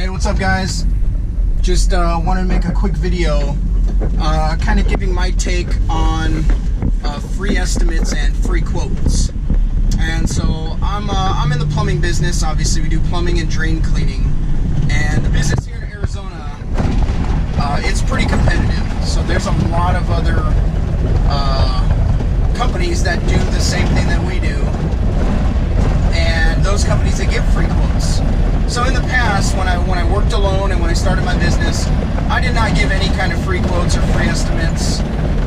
Hey, what's up, guys? Just wanted to make a quick video kind of giving my take on free estimates and free quotes. And so I'm in the plumbing business. Obviously, we do plumbing and drain cleaning. And the business here in Arizona, it's pretty competitive. So there's a lot of other companies that do the same thing that we do. And those companies, they give free quotes. So in the past, when I worked alone and when I started my business, I did not give any kind of free quotes or free estimates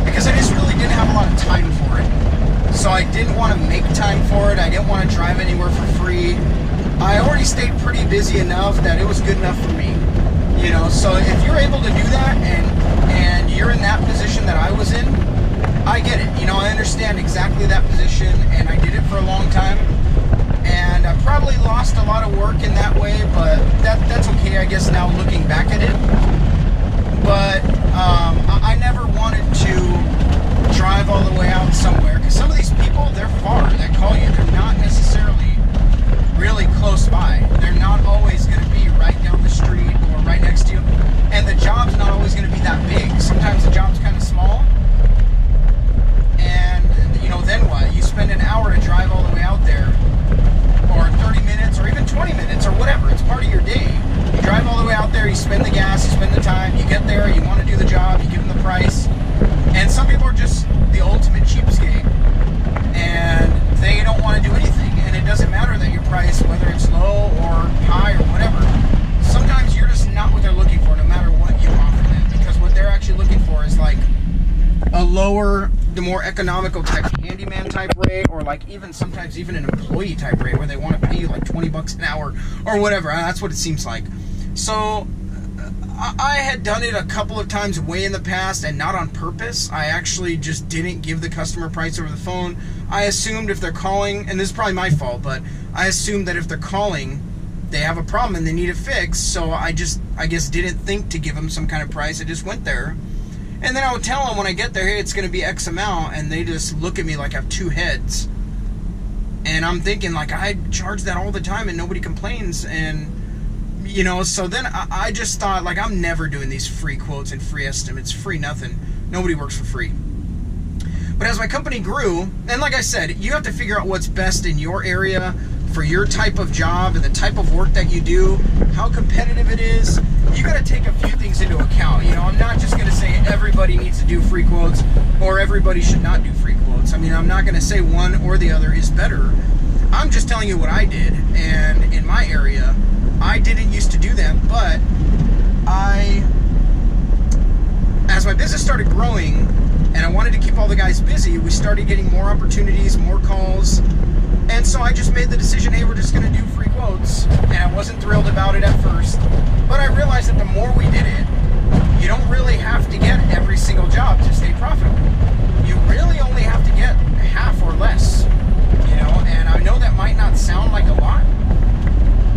because I just really didn't have a lot of time for it. So I didn't want to make time for it. I didn't want to drive anywhere for free. I already stayed pretty busy enough that it was good enough for me. You know, so if you're able to do that and you're in that position that I was in, I get it. You know, I understand exactly that position, and I did it for a long time. And I probably lost a lot of work in that way, but that's okay, I guess, now looking back at it. But I never wanted to drive all the way out somewhere, because some of these people, they're far, that call you. They're not necessarily really close by. They're not always going to be right down the street or right next to you. And the job's not always going to be that big. Sometimes the job's kind of small. And, you know, then what? You spend an hour to drive all the way out there, or 30 minutes, or even 20 minutes, or whatever. It's part of your day. You drive all the way out there, you spend the gas, you spend the time, you get there, you want to do the job, you give them the price. And some people are just the ultimate cheapskate, and they don't want to do anything. And it doesn't matter that your price, whether it's low or high or whatever, sometimes you're just not what they're looking for, no matter what you offer them. Because what they're actually looking for is like a lower, the more economical type handyman type rate, or like sometimes even an employee type rate where they want to pay you like $20 an hour or whatever. That's what it seems like. So I had done it a couple of times way in the past, and not on purpose. I actually just didn't give the customer price over the phone. I assumed if they're calling, and this is probably my fault, but I assumed that if they're calling, they have a problem and they need it fixed. So I guess didn't think to give them some kind of price. I just went there. And then I would tell them when I get there, hey, it's going to be X amount, and they just look at me like I have two heads. And I'm thinking, like, I charge that all the time and nobody complains. And, you know, so then I just thought, like, I'm never doing these free quotes and free estimates. Free nothing. Nobody works for free. But as my company grew, and like I said, you have to figure out what's best in your area for your type of job and the type of work that you do, how competitive it is. You got to take a few things into account. You know, I'm not just going to say everybody needs to do free quotes or everybody should not do free quotes. I mean, I'm not going to say one or the other is better. I'm just telling you what I did. And in my area, I didn't used to do that, but as my business started growing and I wanted to keep all the guys busy, we started getting more opportunities, more calls. And so I just made the decision, hey, we're just going to do free quotes. And I wasn't thrilled about it at first. But I realized that the more we did it, you don't really have to get every single job to stay profitable. You really only have to get half or less. You know, and I know that might not sound like a lot,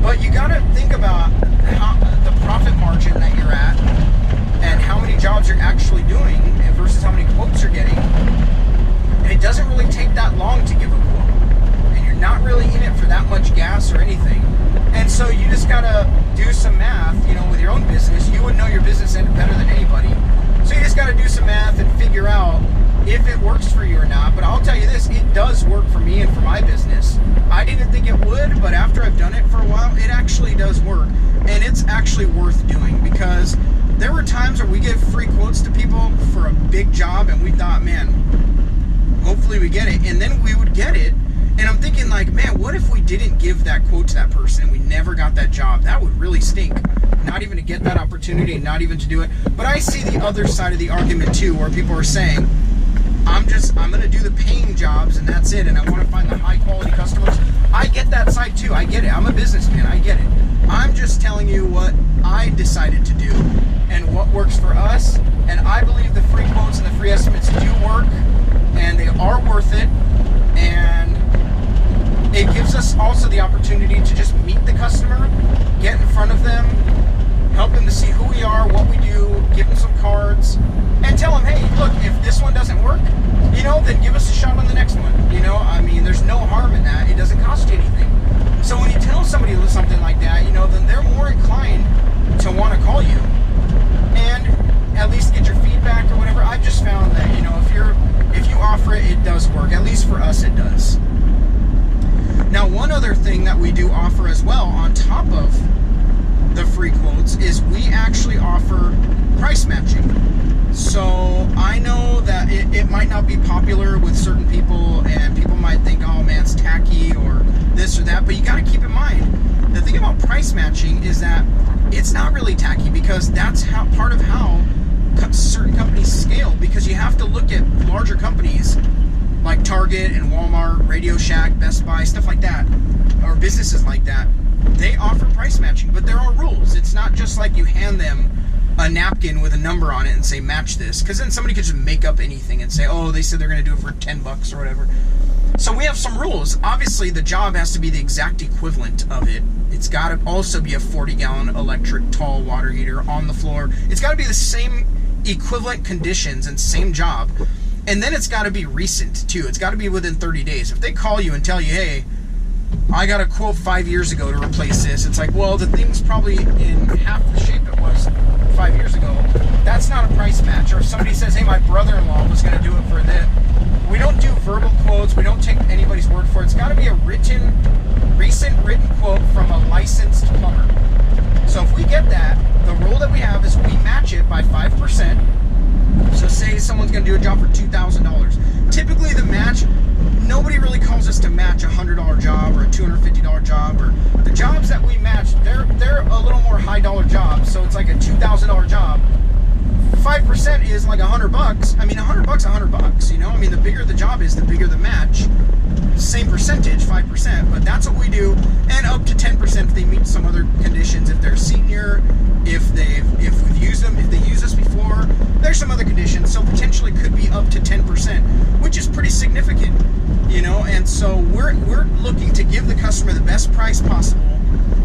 but you got to think about the profit margin that you're at and how many jobs you're actually doing versus how many quotes you're getting. And it doesn't really take that long to give a quote. Not really in it for that much gas or anything. And so you just gotta do some math, you know, with your own business. You would know your business end better than anybody. So you just gotta do some math and figure out if it works for you or not. But I'll tell you this, it does work for me and for my business. I didn't think it would, but after I've done it for a while, it actually does work. And it's actually worth doing, because there were times where we give free quotes to people for a big job and we thought, man, hopefully we get it. And then we would get it. And I'm thinking, like, man, what if we didn't give that quote to that person and we never got that job? That would really stink. Not even to get that opportunity and not even to do it. But I see the other side of the argument, too, where people are saying, I'm going to do the paying jobs and that's it, and I want to find the high-quality customers. I get that side, too. I get it. I'm a businessman. I get it. I'm just telling you what I decided to do and what works for us. And I believe the free quotes and the free estimates do work, and they are worth it. And it gives us also the opportunity to just meet the customer, get in front of them, help them to see who we are, what we do, give them some cards, and tell them, hey, look, if this one doesn't work, you know, then give us a shot on the next one. You know, I mean, there's no harm in that. It doesn't cost you anything. So when you tell somebody something like that, you know, then they're more inclined do offer as well on top of the free quotes is we actually offer price matching. So I know that it might not be popular with certain people, and people might think, oh man, it's tacky or this or that, but you got to keep in mind, the thing about price matching is that it's not really tacky, because that's how part of how certain companies scale, because you have to look at larger companies like Target and Walmart, Radio Shack, Best Buy, stuff like that, or businesses like that. They offer price matching, but there are rules. It's not just like you hand them a napkin with a number on it and say match this, because then somebody could just make up anything and say, oh, they said they're going to do it for $10 or whatever. So we have some rules. Obviously the job has to be the exact equivalent of it. It's got to also be a 40-gallon electric tall water heater on the floor. It's got to be the same equivalent conditions and same job. And then it's got to be recent too. It's got to be within 30 days. If they call you and tell you, hey, I got a quote 5 years ago to replace this, it's like, well, the thing's probably in half the shape it was 5 years ago. That's not a price match. Or if somebody says, hey, my brother-in-law was going to do it for this, we don't do verbal quotes. We don't take anybody's word for it. It's got to be a recent written quote from a licensed plumber. So if we get that, the rule that we have is we match it by 5%. So say someone's going to do a job for $2,000. Typically the match, nobody really calls us to match a $100 job or a $250 job, or the jobs that we match, they're a little more high dollar jobs. So it's like a $2,000 job. 5% is like $100. I mean, $100, $100. You know, I mean, the bigger the job is, the bigger the match. Same percentage, 5%, but that's what we do, and up to 10% if they meet some other conditions. If they're senior, if we've used them, if they use us before, there's some other conditions. So potentially could be up to 10%, which is pretty significant, you know. And so we're looking to give the customer the best price possible,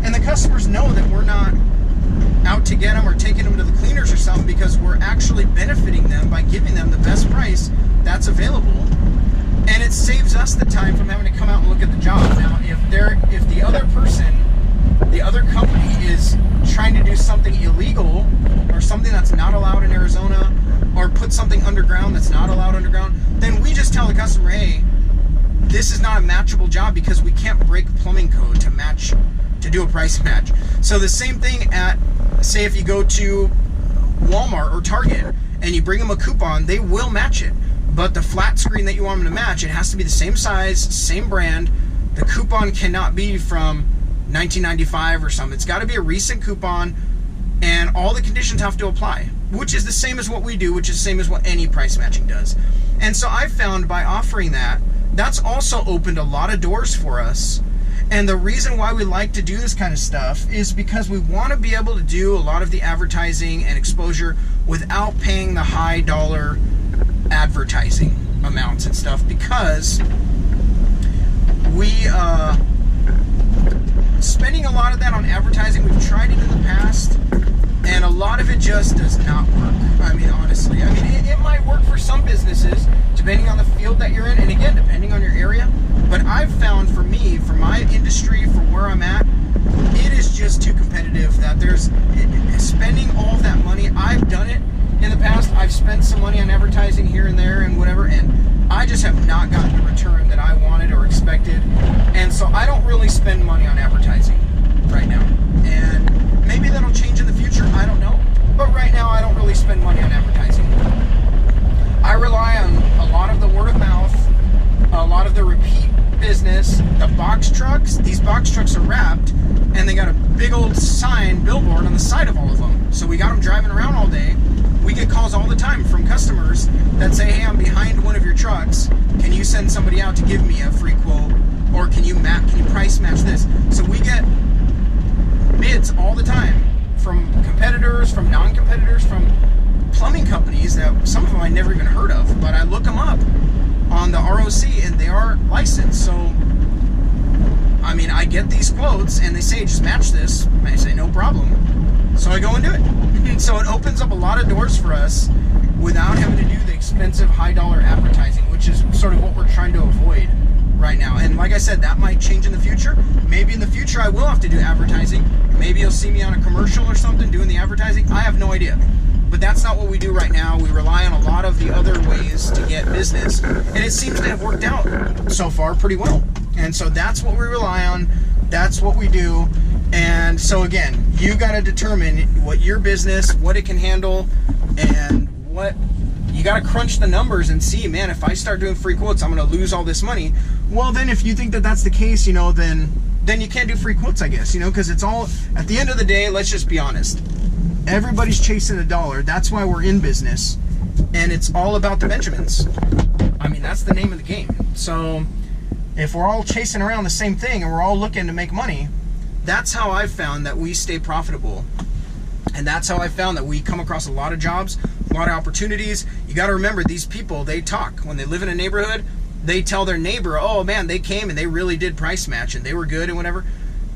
and the customers know that we're not out to get them or taking them to the cleaners or something, because we're actually benefiting them by giving them the best price that's available. And it saves us the time from having to come out and look at the job. Now, if the other person, the other company is trying to do something illegal or something that's not allowed in Arizona, or put something underground that's not allowed underground, then we just tell the customer, hey, this is not a matchable job because we can't break plumbing code to do a price match. So the same thing at, say if you go to Walmart or Target and you bring them a coupon, they will match it. But the flat screen that you want them to match, it has to be the same size, same brand. The coupon cannot be from 1995 or something. It's got to be a recent coupon, and all the conditions have to apply, which is the same as what we do, which is the same as what any price matching does. And so I found by offering that, that's also opened a lot of doors for us. And the reason why we like to do this kind of stuff is because we want to be able to do a lot of the advertising and exposure without paying the high dollar advertising amounts and stuff, because we spending a lot of that on advertising. We've tried it in the past, and a lot of it just does not work. I mean, honestly, I mean, it might work for some businesses depending on the field that you're in, and again, depending on your area. But I've found, for me, for my industry, for where I'm at, it is just too competitive that spending all of that money. I've done it in the past. I've spent some money on advertising here and there and whatever, and I just have not gotten the return that I wanted or expected. And so I don't really spend money on advertising right now. And maybe that'll change in the future, I don't know. But right now I don't really spend money on advertising. I rely on a lot of the word of mouth, a lot of the repeat business. The box trucks, these box trucks are wrapped, and they got a big old sign, billboard on the side of all of them. So we got them driving around all day. We get calls all the time from customers that say, hey, I'm behind one of your trucks. Can you send somebody out to give me a free quote? Or can you price match this? So we get bids all the time from competitors, from non-competitors, from plumbing companies that some of them I never even heard of, but I look them up on the ROC and they are licensed. So I mean, I get these quotes and they say just match this, and I say no problem, so I go and do it. So it opens up a lot of doors for us without having to do the expensive high dollar advertising, which is sort of what we're trying to avoid right now. And like I said, that might change in the future. Maybe in the future I will have to do advertising. Maybe you'll see me on a commercial or something doing the advertising. I have no idea. But that's not what we do right now. We rely on a lot of the other ways to get business, and it seems to have worked out so far pretty well. And so that's what we rely on. That's what we do. And so again, you got to determine what your business, what it can handle, and what you got to crunch the numbers and see, man, if I start doing free quotes, I'm going to lose all this money. Well, then if you think that that's the case, then you can't do free quotes, I guess, because it's all, at the end of the day, let's just be honest. Everybody's chasing a dollar. That's why we're in business. And it's all about the Benjamins. I mean, that's the name of the game. So if we're all chasing around the same thing and we're all looking to make money, that's how I've found that we stay profitable. And that's how I found that we come across a lot of jobs, a lot of opportunities. You got to remember, these people, they talk. When they live in a neighborhood, they tell their neighbor, oh man, they came and they really did price match and they were good and whatever.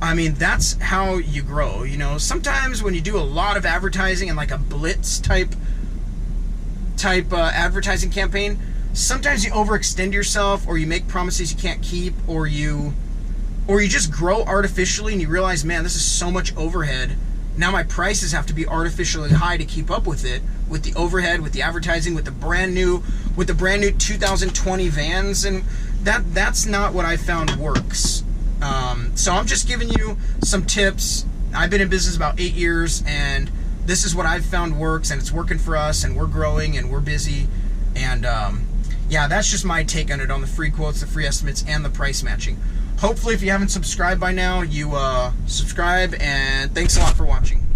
I mean, that's how you grow. Sometimes when you do a lot of advertising and like a blitz type advertising campaign, sometimes you overextend yourself, or you make promises you can't keep, or you just grow artificially and you realize, man, this is so much overhead. Now my prices have to be artificially high to keep up with it, with the overhead, with the advertising, with the brand new 2020 vans, and that's not what I found works. So I'm just giving you some tips. I've been in business about 8 years, and this is what I've found works, and it's working for us, and we're growing, and we're busy, and yeah, that's just my take on it, on the free quotes, the free estimates, and the price matching. Hopefully, if you haven't subscribed by now, you subscribe, and thanks a lot for watching.